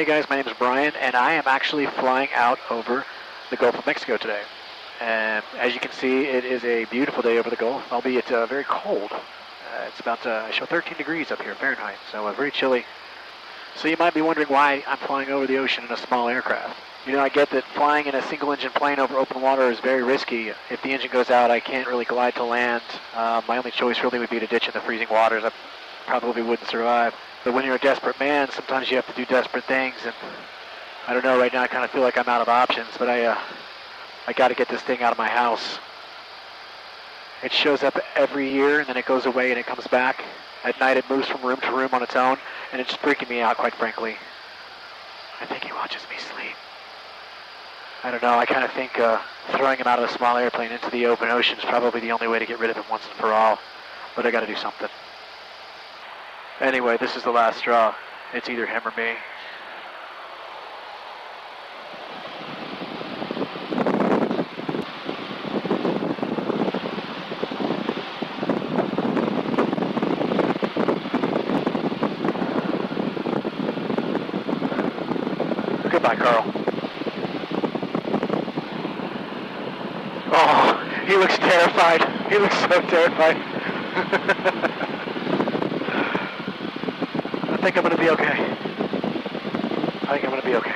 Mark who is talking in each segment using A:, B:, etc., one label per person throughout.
A: Hey guys, my name is Brian, and I am actually flying out over the Gulf of Mexico today. And as you can see, it is a beautiful day over the Gulf, albeit very cold. It's about, I show 13 degrees up here, Fahrenheit, so very chilly. So you might be wondering why I'm flying over the ocean in a small aircraft. You know, I get that flying in a single-engine plane over open water is very risky. If the engine goes out, I can't really glide to land. My only choice really would be to ditch in the freezing waters. I probably wouldn't survive. But when you're a desperate man, sometimes you have to do desperate things. And I don't know, right now I kind of feel like I'm out of options, but I got to get this thing out of my house. It shows up every year, and then it goes away, and it comes back. At night, it moves from room to room on its own, and it's freaking me out, quite frankly. I think he watches me sleep. I don't know, I kind of think throwing him out of a small airplane into the open ocean is probably the only way to get rid of him once and for all. But I got to do something. Anyway, this is the last straw. It's either him or me. Goodbye, Carl. Oh, he looks terrified. He looks so terrified. I think I'm going to be okay. I think I'm going to be okay.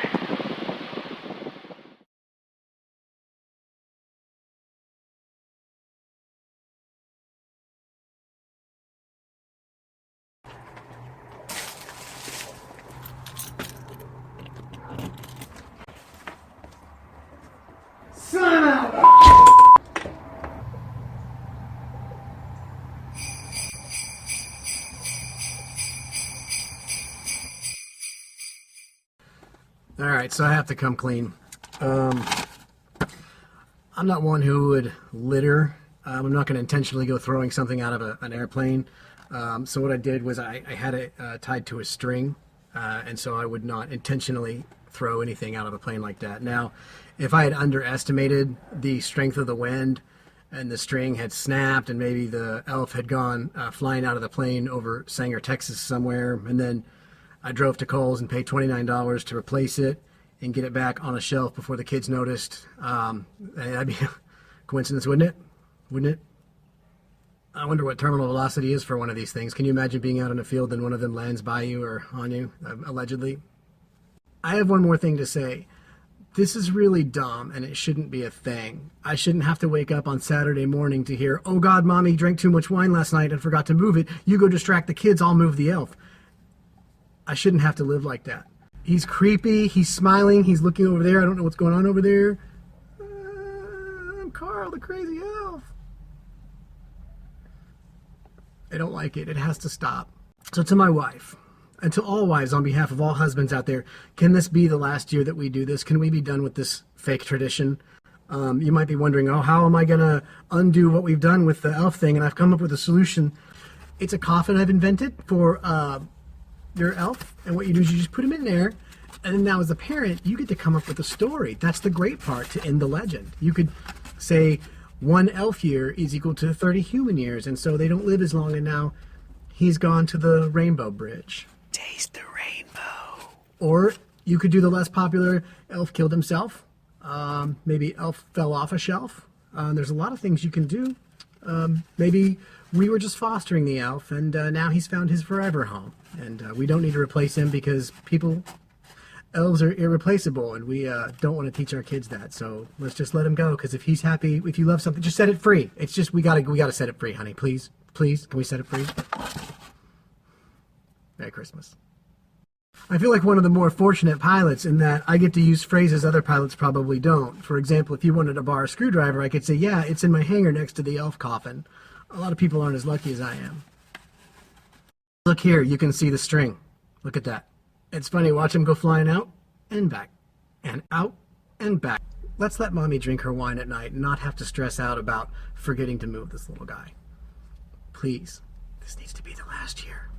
B: Alright, so I have to come clean. I'm not one who would litter. I'm not going to intentionally go throwing something out of an airplane. So what I did was I had it tied to a string, and so I would not intentionally throw anything out of a plane like that. Now, if I had underestimated the strength of the wind and the string had snapped and maybe the elf had gone flying out of the plane over Sanger, Texas somewhere, and then I drove to Kohl's and paid $29 to replace it and get it back on a shelf before the kids noticed. That'd be a coincidence, wouldn't it? Wouldn't it? I wonder what terminal velocity is for one of these things. Can you imagine being out in a field and one of them lands by you or on you, allegedly? I have one more thing to say. This is really dumb, and it shouldn't be a thing. I shouldn't have to wake up on Saturday morning to hear, "Oh God, Mommy drank too much wine last night and forgot to move it. You go distract the kids, I'll move the elf." I shouldn't have to live like that. He's creepy, he's smiling, he's looking over there. I don't know what's going on over there. I'm Carl, the crazy elf. I don't like it. It has to stop. So to my wife, and to all wives on behalf of all husbands out there, can this be the last year that we do this? Can we be done with this fake tradition? You might be wondering, oh, how am I going to undo what we've done with the elf thing? And I've come up with a solution. It's a coffin I've invented for your elf, and what you do is you just put him in there, and then now as a parent you get to come up with a story. That's the great part to end the legend. You could say 1 elf year is equal to 30 human years, and so they don't live as long, and now he's gone to the rainbow bridge. Taste the rainbow. Or you could do the less popular elf killed himself. Maybe elf fell off a shelf. There's a lot of things you can do. Maybe we were just fostering the elf, and now he's found his forever home. And we don't need to replace him because elves are irreplaceable, and we don't want to teach our kids that. So let's just let him go, because if he's happy, if you love something, just set it free. It's just, we gotta set it free, honey. Please, please, can we set it free? Merry Christmas. I feel like one of the more fortunate pilots in that I get to use phrases other pilots probably don't. For example, if you wanted to borrow a screwdriver, I could say, yeah, it's in my hangar next to the elf coffin. A lot of people aren't as lucky as I am. Look here, you can see the string. Look at that. It's funny, watch him go flying out and back and out and back. Let's let Mommy drink her wine at night and not have to stress out about forgetting to move this little guy. Please, this needs to be the last year.